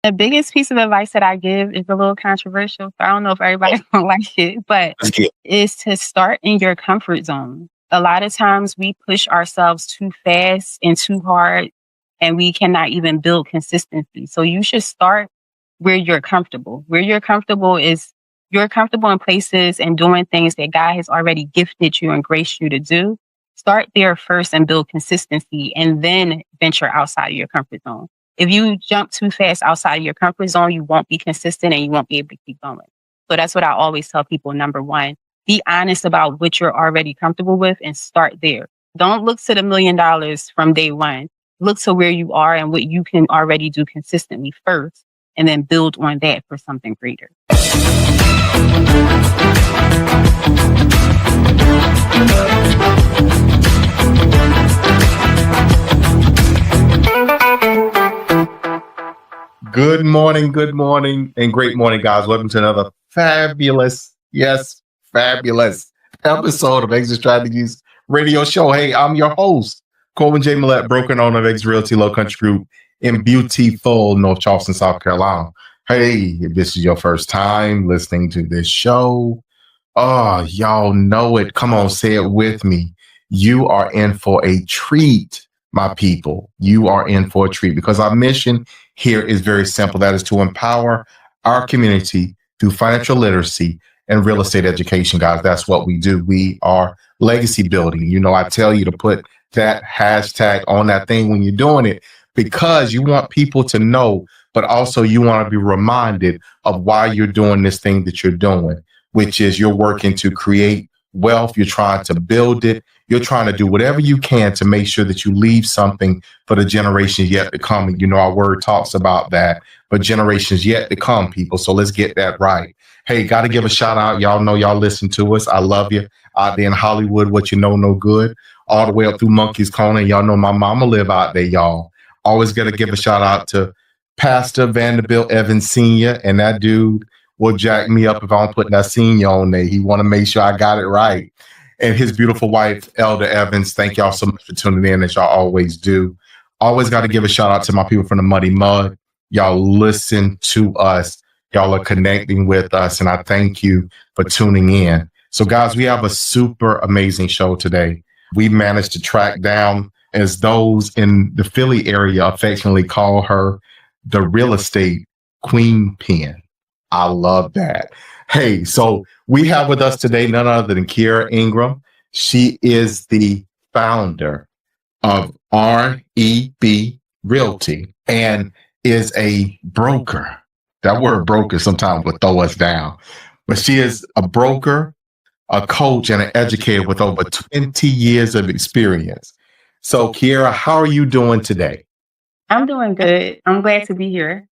The biggest piece of advice that I give is a little controversial. So I don't know if everybody's gonna like it, but Let's get is to start in your comfort zone. A lot of times we push ourselves too fast and too hard, and we cannot even build consistency. So you should start where you're comfortable. Where you're comfortable is you're comfortable in places and doing things that God has already gifted you and graced you to do. Start there first and build consistency and then venture outside of your comfort zone. If you jump too fast outside of your comfort zone, you won't be consistent and you won't be able to keep going. So that's what I always tell people. Number one, be honest about what you're already comfortable with and start there. Don't look to the $1 million from day one. Look to where you are and what you can already do consistently first, and then build on that for something greater. good morning, and great morning, guys. Welcome to another fabulous, yes, fabulous episode of Exit Strategies Radio Show. Hey, I'm your host, Colvin J. Millette, broker and owner of Exit Realty Low Country Group in beautiful North Charleston, South Carolina. Hey, if this is your first time listening to this show, oh, y'all know it. Come on, say it with me. You are in for a treat, my people. You are in for a treat because our mission here is very simple. That is to empower our community through financial literacy and real estate education, guys. That's what we do. We are legacy building. You know, I tell you to put that hashtag on that thing when you're doing it because you want people to know, but also you want to be reminded of why you're doing this thing that you're doing, which is you're working to create wealth. You're trying to build it. You're trying to do whatever you can to make sure that you leave something for the generations yet to come. And you know, our word talks about that, but generations yet to come, people. So let's get that right. Hey, got to give a shout out. Y'all know y'all listen to us. I love you out there in Hollywood. What you know, no good. All the way up through Monkey's Corner. Y'all know my mama live out there, y'all. Always got to give a shout out to Pastor Vanderbilt Evans Sr. And that dude will jack me up if I don't put that senior on there. He want to make sure I got it right. And his beautiful wife, Elder Evans. Thank y'all so much for tuning in, as y'all always do. Always got to give a shout out to my people from the Muddy Mud. Y'all listen to us. Y'all are connecting with us. And I thank you for tuning in. So, guys, we have a super amazing show today. We managed to track down, as those in the Philly area affectionately call her, the real estate queen pin. I love that. Hey, so we have with us today none other than Keira Ingram. She is the founder of REB Realty and is a broker. That word broker sometimes will throw us down, but she is a broker, a coach, and an educator with over 20 years of experience. So, Keira, how are you doing today? I'm doing good. I'm glad to be here.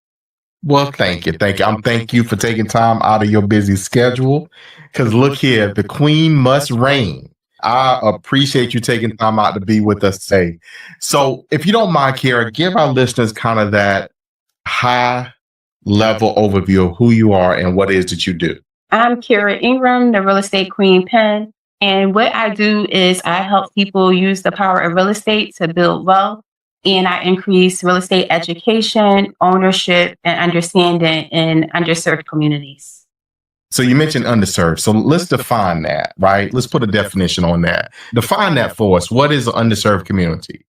Well, thank you. Thank you. Thank you for taking time out of your busy schedule. Because look here, the queen must reign. I appreciate you taking time out to be with us today. So if you don't mind, Keira, give our listeners kind of that high level overview of who you are and what it is that you do. I'm Keira Ingram, the real estate queen pin. And what I do is I help people use the power of real estate to build wealth. And I increase real estate education, ownership, and understanding in underserved communities. So you mentioned underserved. So let's define that, right? Let's put a definition on that. Define that for us. What is an underserved community?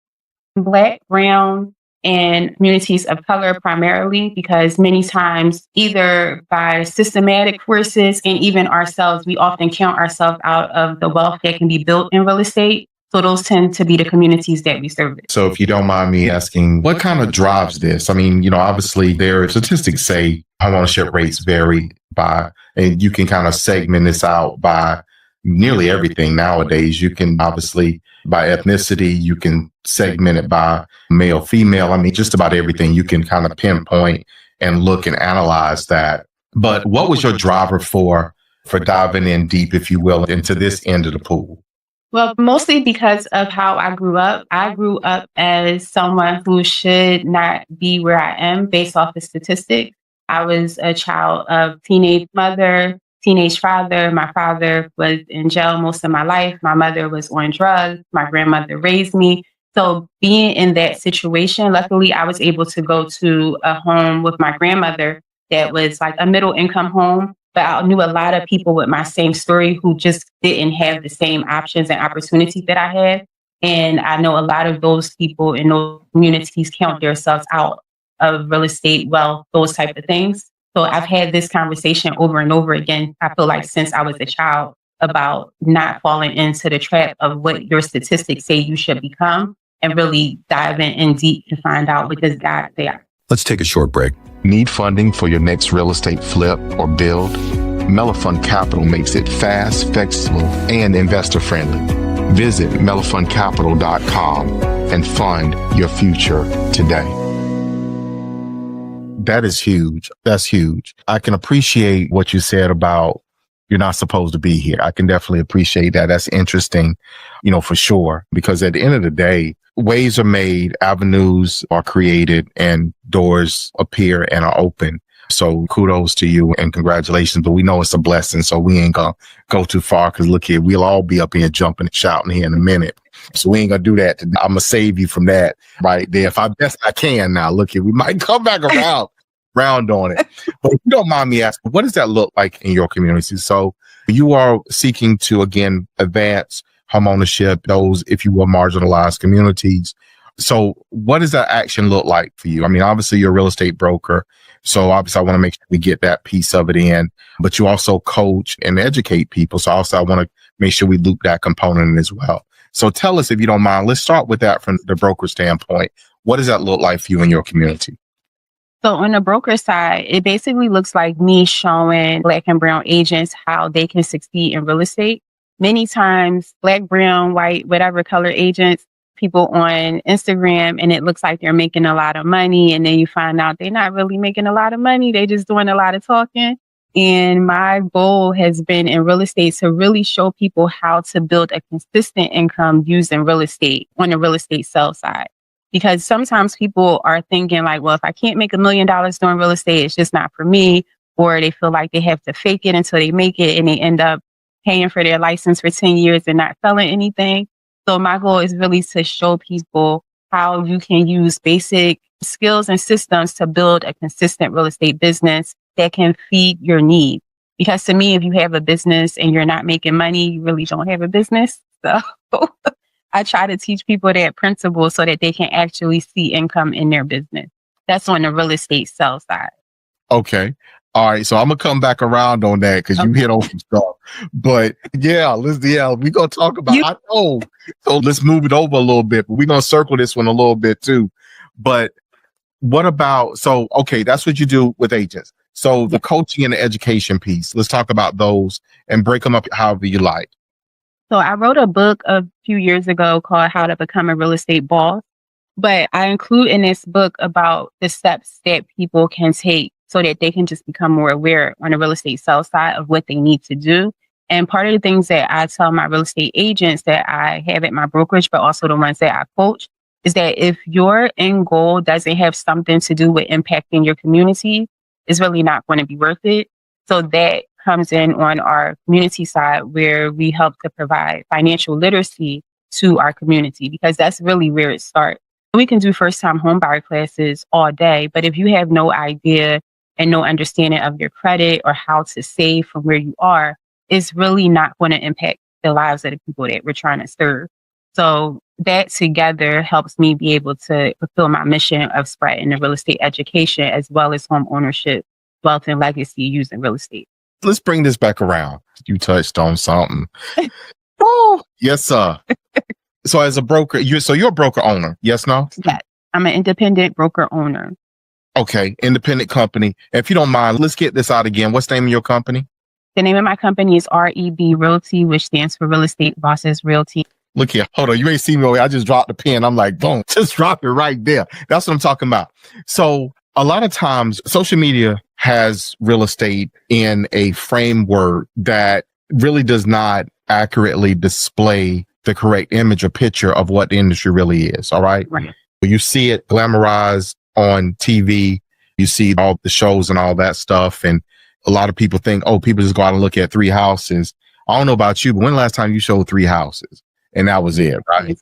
Black, brown, and communities of color primarily, because many times, either by systematic forces and even ourselves, we often count ourselves out of the wealth that can be built in real estate. So those tend to be the communities that we service. So if you don't mind me asking, what kind of drives this? I mean, you know, obviously there are statistics say homeownership rates vary by, and you can kind of segment this out by nearly everything nowadays. You can obviously by ethnicity, you can segment it by male, female. I mean, just about everything you can kind of pinpoint and look and analyze that. But what was your driver for diving in deep, if you will, into this end of the pool? Well, mostly because of how I grew up. I grew up as someone who should not be where I am based off of statistics. I was a child of teenage mother, teenage father. My father was in jail most of my life. My mother was on drugs. My grandmother raised me. So being in that situation, luckily I was able to go to a home with my grandmother that was like a middle income home. But I knew a lot of people with my same story who just didn't have the same options and opportunities that I had. And I know a lot of those people in those communities count themselves out of real estate, wealth, those type of things. So I've had this conversation over and over again. I feel like since I was a child about not falling into the trap of what your statistics say you should become and really diving in deep to find out what does God say. Let's take a short break. Need funding for your next real estate flip or build? Mellifund Capital makes it fast, flexible, and investor friendly. Visit mellifundcapital.com and fund your future today. That is huge. That's huge. I can appreciate what you said about you're not supposed to be here. I can definitely appreciate that. That's interesting, for sure. Because at the end of the day, ways are made, avenues are created, and doors appear and are open. So kudos to you and congratulations. But we know it's a blessing, so we ain't gonna go too far because look here, we'll all be up here jumping and shouting here in a minute. So we ain't gonna do that today. I'm gonna save you from that right there. If I best I can now, look here, we might come back round on it. But if you don't mind me asking, what does that look like in your community? So you are seeking to, again, advance homeownership, those, if you will, marginalized communities. So what does that action look like for you? I mean, obviously you're a real estate broker. So obviously I want to make sure we get that piece of it in, but you also coach and educate people. So also I want to make sure we loop that component in as well. So tell us, if you don't mind, let's start with that from the broker standpoint. What does that look like for you in your community? So on the broker side, it basically looks like me showing Black and brown agents how they can succeed in real estate. Many times, Black, brown, white, whatever color agents, people on Instagram, and it looks like they're making a lot of money. And then you find out they're not really making a lot of money. They're just doing a lot of talking. And my goal has been in real estate to really show people how to build a consistent income using real estate on the real estate sales side. Because sometimes people are thinking like, well, if I can't make $1 million doing real estate, it's just not for me. Or they feel like they have to fake it until they make it and they end up paying for their license for 10 years and not selling anything. So my goal is really to show people how you can use basic skills and systems to build a consistent real estate business that can feed your needs. Because to me, if you have a business and you're not making money, you really don't have a business. So I try to teach people that principle so that they can actually see income in their business. That's on the real estate sales side. Okay. All right. So I'm going to come back around on that because you hit on some stuff. But we're going to talk about, I know. So let's move it over a little bit, but we're going to circle this one a little bit too. But what about, okay, that's what you do with agents. So the coaching and the education piece, let's talk about those and break them up however you like. So I wrote a book a few years ago called How to Become a Real Estate Boss. But I include in this book about the steps that people can take so that they can just become more aware on the real estate sales side of what they need to do. And part of the things that I tell my real estate agents that I have at my brokerage, but also the ones that I coach, is that if your end goal doesn't have something to do with impacting your community, it's really not going to be worth it. So that comes in on our community side where we help to provide financial literacy to our community, because that's really where it starts. We can do first-time homebuyer classes all day, but if you have no idea and no understanding of your credit or how to save from where you are, it's really not going to impact the lives of the people that we're trying to serve. So that together helps me be able to fulfill my mission of spreading the real estate education as well as home ownership, wealth, and legacy using real estate. Let's bring this back around. You touched on something. Oh, yes, sir. So as a broker, you're a broker owner. Yes, no? Yes. I'm an independent broker owner. Okay. Independent company. If you don't mind, let's get this out again. What's the name of your company? The name of my company is REB Realty, which stands for Real Estate Bosses Realty. Look here. Hold on. You ain't seen me away. I just dropped the pen. I'm like, boom, just drop it right there. That's what I'm talking about. So a lot of times social media has real estate in a framework that really does not accurately display the correct image or picture of what the industry really is. All right. Right. You see it glamorized on TV. You see all the shows and all that stuff. And a lot of people think, oh, people just go out and look at 3 houses. I don't know about you, but when the last time you showed 3 houses? And that was it, right?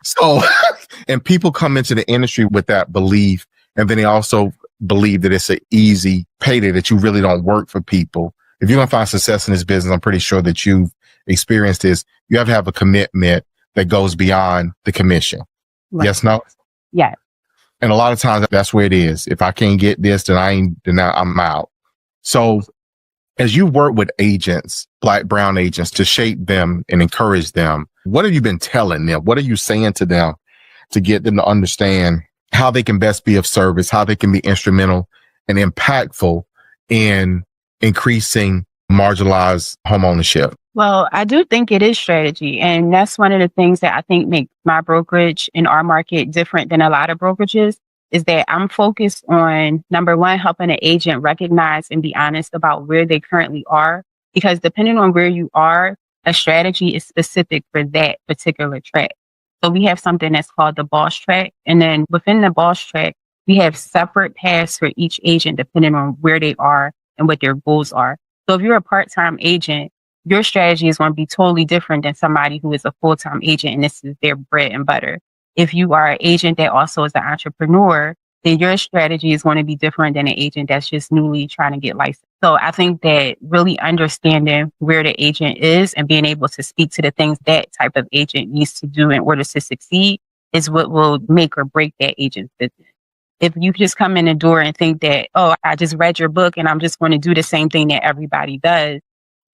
So, and people come into the industry with that belief. And then they also believe that it's an easy payday, that you really don't work for people. If you're going to find success in this business, I'm pretty sure that you've experienced this. You have to have a commitment that goes beyond the commission. Right. Yes, no? Yeah. And a lot of times that's where it is. If I can't get this, then I'm out. So as you work with agents, Black, brown agents, to shape them and encourage them, what have you been telling them? What are you saying to them to get them to understand how they can best be of service, how they can be instrumental and impactful in increasing marginalized home ownership? Well, I do think it is strategy. And that's one of the things that I think makes my brokerage in our market different than a lot of brokerages, is that I'm focused on, number one, helping an agent recognize and be honest about where they currently are. Because depending on where you are, a strategy is specific for that particular track. So we have something that's called the boss track. And then within the boss track, we have separate paths for each agent depending on where they are and what their goals are. So if you're a part-time agent, your strategy is going to be totally different than somebody who is a full-time agent and this is their bread and butter. If you are an agent that also is an entrepreneur, then your strategy is going to be different than an agent that's just newly trying to get licensed. So I think that really understanding where the agent is and being able to speak to the things that type of agent needs to do in order to succeed is what will make or break that agent's business. If you just come in the door and think that, oh, I just read your book and I'm just going to do the same thing that everybody does,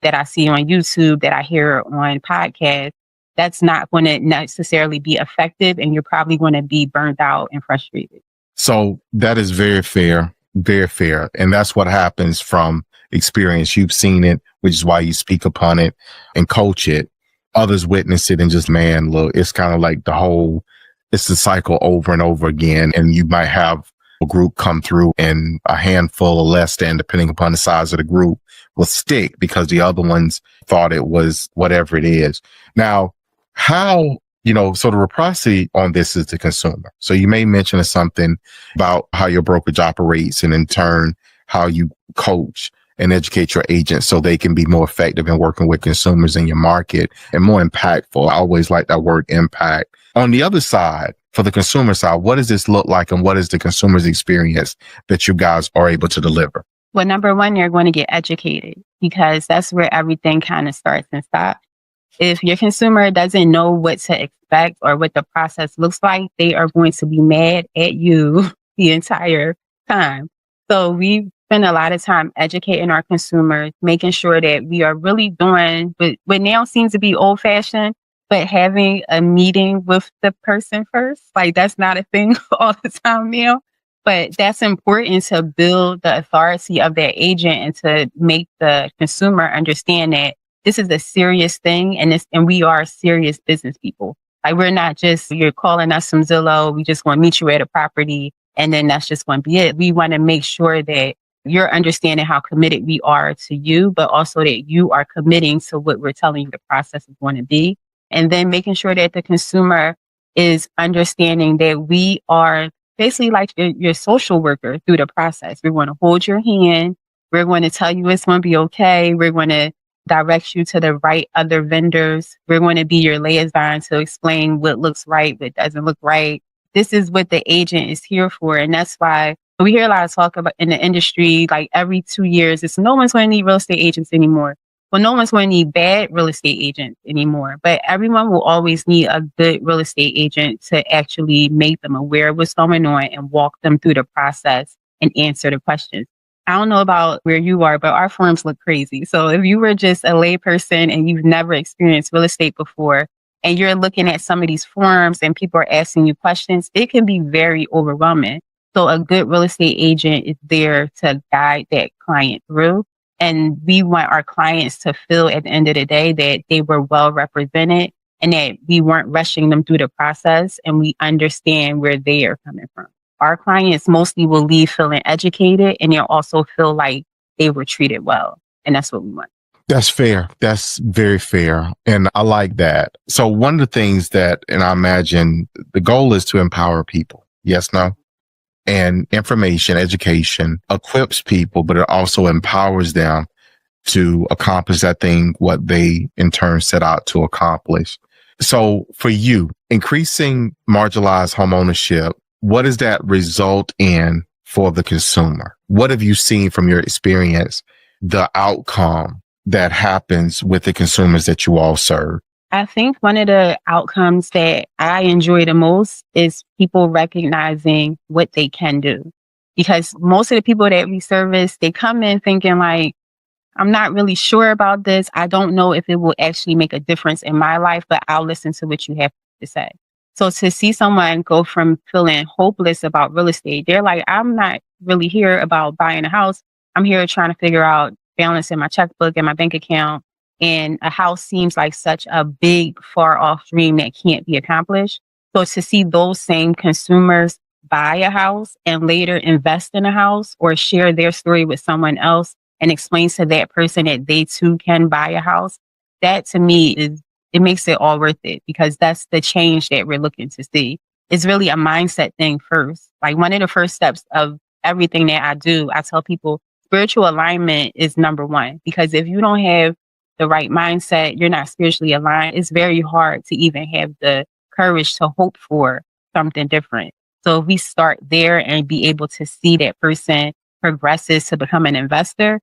that I see on YouTube, that I hear on podcasts, that's not going to necessarily be effective. And you're probably going to be burned out and frustrated. So that is very fair, very fair. And that's what happens from experience. You've seen it, which is why you speak upon it and coach it. Others witness it and just, man, look, it's kind of like it's the cycle over and over again. And you might have a group come through and a handful or less than, depending upon the size of the group, will stick because the other ones thought it was whatever it is. Now, how, so the reciprocity on this is the consumer. So you may mention something about how your brokerage operates and in turn, how you coach and educate your agents so they can be more effective in working with consumers in your market and more impactful. I always like that word impact. On the other side, for the consumer side, what does this look like and what is the consumer's experience that you guys are able to deliver? Well, number one, you're going to get educated because that's where everything kind of starts and stops. If your consumer doesn't know what to expect or what the process looks like, they are going to be mad at you the entire time. So we spend a lot of time educating our consumers, making sure that we are really doing what now seems to be old fashioned, but having a meeting with the person first. Like that's not a thing all the time now. But that's important to build the authority of that agent and to make the consumer understand that this is a serious thing and we are serious business people. Like we're not just, you're calling us from Zillow, we just want to meet you at a property and then that's just going to be it. We want to make sure that you're understanding how committed we are to you, but also that you are committing to what we're telling you the process is going to be. And then making sure that the consumer is understanding that we are basically like your social worker through the process. We're going to hold your hand. We're going to tell you it's going to be okay. We're going to direct you to the right other vendors. We're going to be your liaison to explain what looks right, what doesn't look right. This is what the agent is here for. And that's why we hear a lot of talk about in the industry, like every 2 years, it's no one's going to need real estate agents anymore. Well, no one's going to need bad real estate agents anymore, but everyone will always need a good real estate agent to actually make them aware of what's going on and walk them through the process and answer the questions. I don't know about where you are, but our forms look crazy. So if you were just a layperson and you've never experienced real estate before, and you're looking at some of these forms and people are asking you questions, it can be very overwhelming. So a good real estate agent is there to guide that client through. And we want our clients to feel at the end of the day that they were well represented and that we weren't rushing them through the process and we understand where they are coming from. Our clients mostly will leave feeling educated and they'll also feel like they were treated well. And that's what we want. That's fair. That's very fair. And I like that. So one of the things that, and I imagine the goal is to empower people. Yes, no? And information, education equips people, but it also empowers them to accomplish that thing, what they in turn set out to accomplish. So for you, increasing marginalized home ownership, what does that result in for the consumer? What have you seen from your experience, the outcome that happens with the consumers that you all serve? I think one of the outcomes that I enjoy the most is people recognizing what they can do. Because most of the people that we service, they come in thinking like, I'm not really sure about this. I don't know if it will actually make a difference in my life, but I'll listen to what you have to say. So to see someone go from feeling hopeless about real estate, they're like, I'm not really here about buying a house. I'm here trying to figure out balance in my checkbook and my bank account. And a house seems like such a big, far off dream that can't be accomplished. So to see those same consumers buy a house and later invest in a house or share their story with someone else and explain to that person that they too can buy a house, that to me it makes it all worth it, because that's the change that we're looking to see. It's really a mindset thing first. Like one of the first steps of everything that I do, I tell people spiritual alignment is number one, because if you don't have the right mindset, you're not spiritually aligned, it's very hard to even have the courage to hope for something different. So if we start there and be able to see that person progresses to become an investor,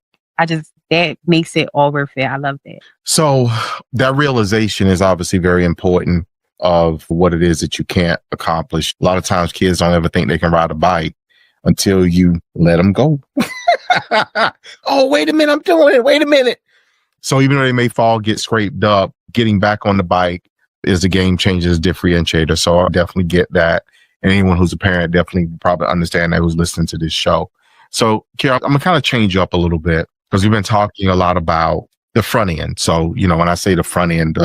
that makes it all worth it. I love that. So that realization is obviously very important of what it is that you can't accomplish. A lot of times kids don't ever think they can ride a bike until you let them go. Oh, wait a minute, I'm doing it. Wait a minute. So even though they may fall, get scraped up, getting back on the bike is a game changer, is differentiator. So I definitely get that. And anyone who's a parent definitely probably understand that, who's listening to this show. So Keira, I'm gonna kind of change up a little bit, because we've been talking a lot about the front end. So, when I say the front end,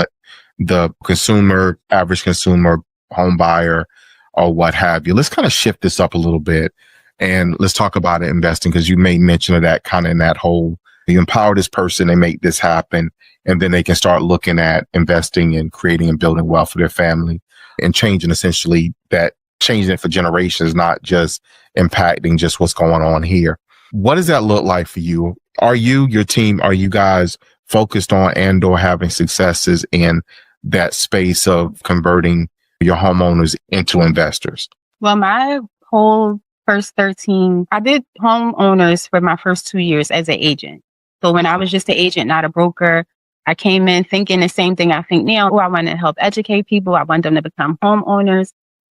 the consumer, average consumer, home buyer, or what have you, let's kind of shift this up a little bit and let's talk about investing, because you made mention of that kind of in that whole, you empower this person, they make this happen, and then they can start looking at investing and creating and building wealth for their family and changing it for generations, not just impacting just what's going on here. What does that look like for you? Are you, your team, are you guys focused on and or having successes in that space of converting your homeowners into investors? Well, my whole first 13, I did homeowners for my first 2 years as an agent. So when I was just an agent, not a broker, I came in thinking the same thing I think now. Oh, I want to help educate people. I want them to become homeowners.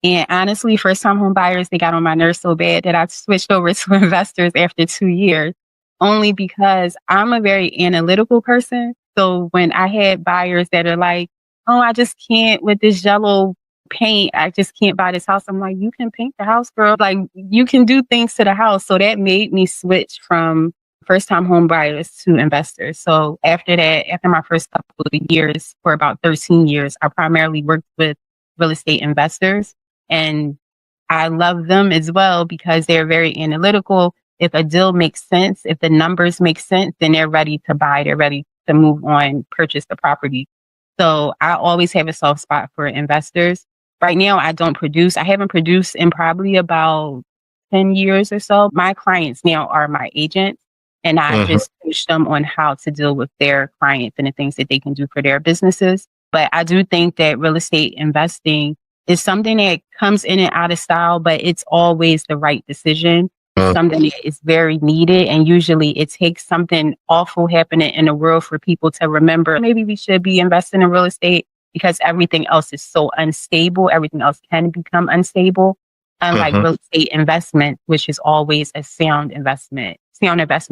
And honestly, first time home buyers, they got on my nerves so bad that I switched over to investors after 2 years, only because I'm a very analytical person. So when I had buyers that are like, oh, I just can't with this yellow paint, I just can't buy this house. I'm like, you can paint the house, girl. Like you can do things to the house. So that made me switch from first time home buyers to investors. So after that, after my first couple of years, for about 13 years, I primarily worked with real estate investors. And I love them as well because they're very analytical. If a deal makes sense, if the numbers make sense, then they're ready to buy. They're ready to move on, purchase the property. So I always have a soft spot for investors. Right now, I don't produce. I haven't produced in probably about 10 years or so. My clients now are my agents, and I just coach them on how to deal with their clients and the things that they can do for their businesses. But I do think that real estate investing is something that comes in and out of style, but it's always the right decision. It's something that is very needed. And usually it takes something awful happening in the world for people to remember, maybe we should be investing in real estate, because everything else is so unstable. Everything else can become unstable. Unlike real estate investment, which is always a sound investment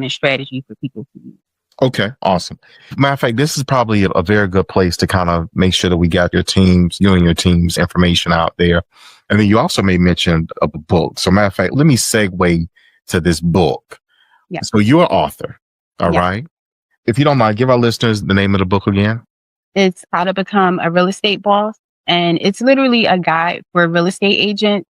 strategy for people to use. Okay, awesome. Matter of fact, this is probably a very good place to kind of make sure that we got you and your team's information out there. And then you also made mention of a book. So matter of fact, let me segue to this book. Yeah. So you're an author, all right? If you don't mind, give our listeners the name of the book again. It's How to Become a Real Estate Boss. And it's literally a guide for real estate agents.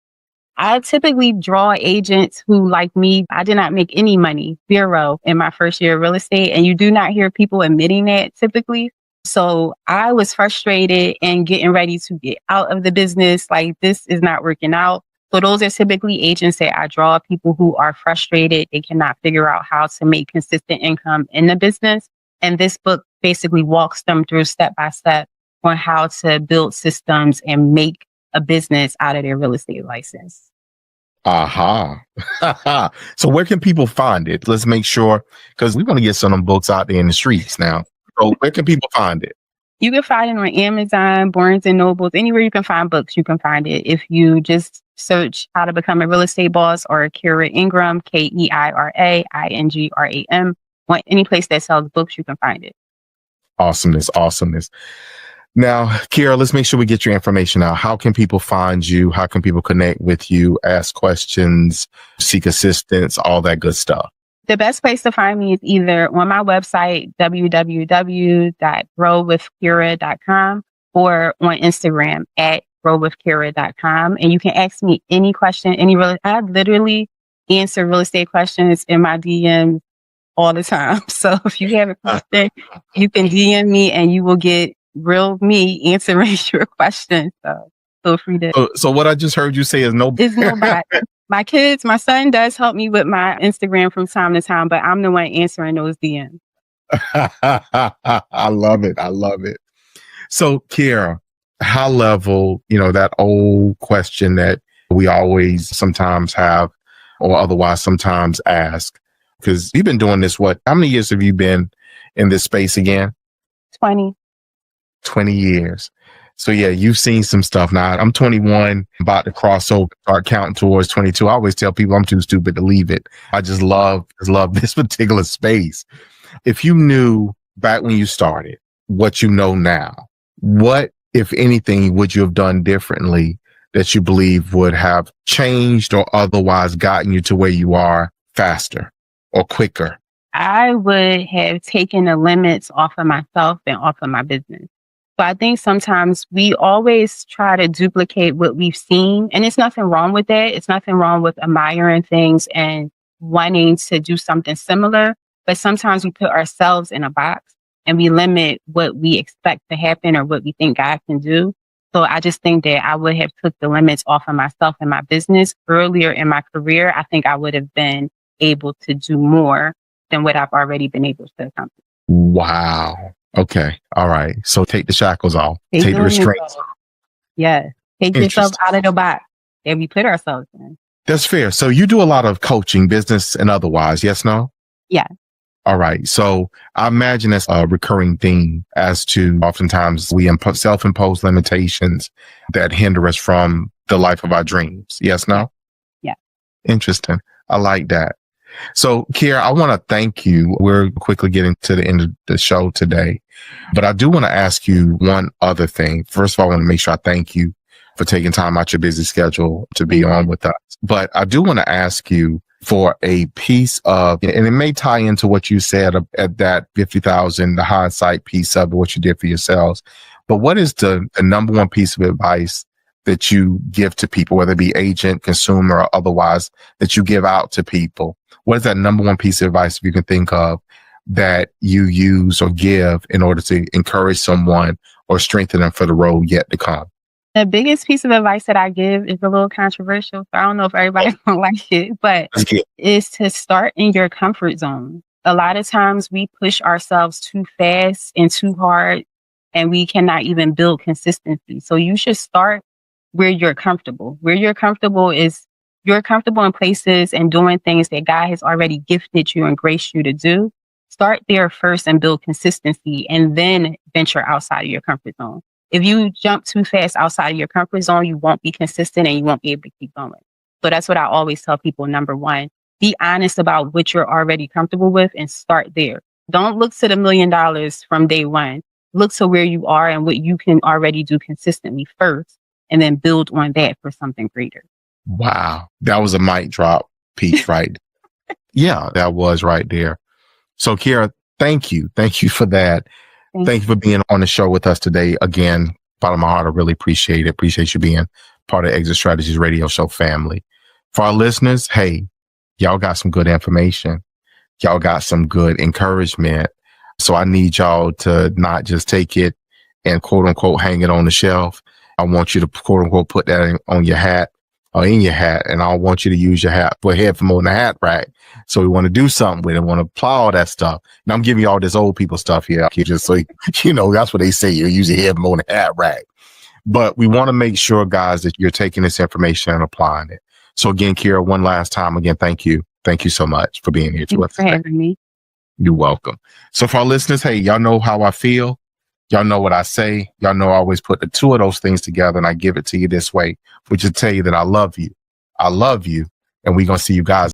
I typically draw agents who, like me, I did not make any money, zero, in my first year of real estate. And you do not hear people admitting that typically. So I was frustrated and getting ready to get out of the business. Like, this is not working out. So those are typically agents that I draw, people who are frustrated. They cannot figure out how to make consistent income in the business. And this book basically walks them through step by step on how to build systems and make a business out of their real estate license. Aha. So where can people find it? Let's make sure, because we want to get some of them books out there in the streets now. So where can people find it? You can find it on Amazon, Barnes and Nobles, anywhere you can find books, you can find it. If you just search How to Become a Real Estate Boss or Keira Ingram, KeiraIngram, on any place that sells books, you can find it. Awesomeness. Now, Keira, let's make sure we get your information out. How can people find you? How can people connect with you, ask questions, seek assistance, all that good stuff? The best place to find me is either on my website, www.growwithkeira.com, or on Instagram at growwithkeira.com. And you can ask me any question, I literally answer real estate questions in my DMs all the time. So if you have a question, you can DM me and you will get real me answering your question. So feel free to. So what I just heard you say is no. It's nobody. My son does help me with my Instagram from time to time, but I'm the one answering those DMs. I love it. So Keira, high level, that old question that we always sometimes have or otherwise sometimes ask, because you've been doing this, how many years have you been in this space again? 20 years. So yeah, you've seen some stuff. Now I'm 21, about to cross over, start counting towards 22. I always tell people I'm too stupid to leave it. I just love this particular space. If you knew back when you started what you know now, what, if anything, would you have done differently that you believe would have changed or otherwise gotten you to where you are faster or quicker? I would have taken the limits off of myself and off of my business. So I think sometimes we always try to duplicate what we've seen, and it's nothing wrong with that. It's nothing wrong with admiring things and wanting to do something similar. But sometimes we put ourselves in a box and we limit what we expect to happen or what we think God can do. So I just think that I would have took the limits off of myself and my business earlier in my career. I think I would have been able to do more than what I've already been able to accomplish. Wow. Okay. All right. So take the shackles off. Take the restraints off. Yeah. Take yourself out of the box that we put ourselves in. That's fair. So you do a lot of coaching, business and otherwise. Yes, no? Yeah. All right. So I imagine that's a recurring theme as to oftentimes we self-impose limitations that hinder us from the life of our dreams. Yes, no? Yeah. Interesting. I like that. So, Keira, I want to thank you. We're quickly getting to the end of the show today, but I do want to ask you one other thing. First of all, I want to make sure I thank you for taking time out your busy schedule to be on with us. But I do want to ask you for a piece of, and it may tie into what you said at that 50,000, the hindsight piece of what you did for yourselves. But what is the number one piece of advice that you give to people, whether it be agent, consumer, or otherwise, that you give out to people? What is that number one piece of advice, if you can think of, that you use or give in order to encourage someone or strengthen them for the road yet to come? The biggest piece of advice that I give is a little controversial. So I don't know if everybody's going to like it, but it's to start in your comfort zone. A lot of times we push ourselves too fast and too hard, and we cannot even build consistency. So you should start where you're comfortable. Where you're comfortable is you're comfortable in places and doing things that God has already gifted you and graced you to do. Start there first and build consistency, and then venture outside of your comfort zone. If you jump too fast outside of your comfort zone, you won't be consistent and you won't be able to keep going. So that's what I always tell people. Number one, be honest about what you're already comfortable with and start there. Don't look to the $1 million from day one. Look to where you are and what you can already do consistently first, and then build on that for something greater. Wow. That was a mic drop piece, right? Yeah, that was right there. So Keira, thank you. Thank you for that. Thank you for being on the show with us today. Again, bottom of my heart, I really appreciate it. Appreciate you being part of Exit Strategies Radio Show family. For our listeners, hey, y'all got some good information. Y'all got some good encouragement. So I need y'all to not just take it and quote unquote hang it on the shelf. I want you to quote unquote put that on your hat. or in your hat, and I don't want you to use your hat for head from on the hat rack. So we want to do something with it, want to apply all that stuff. And I'm giving you all this old people stuff here, just so you know, that's what they say. You use your head from on the hat rack. But we want to make sure, guys, that you're taking this information and applying it. So again, Keira, one last time, again, thank you. Thank you so much for being here to us. Thanks for having me. You're welcome. So for our listeners, hey, y'all know how I feel. Y'all know what I say. Y'all know I always put the two of those things together and I give it to you this way, which is to tell you that I love you. I love you. And we're going to see you guys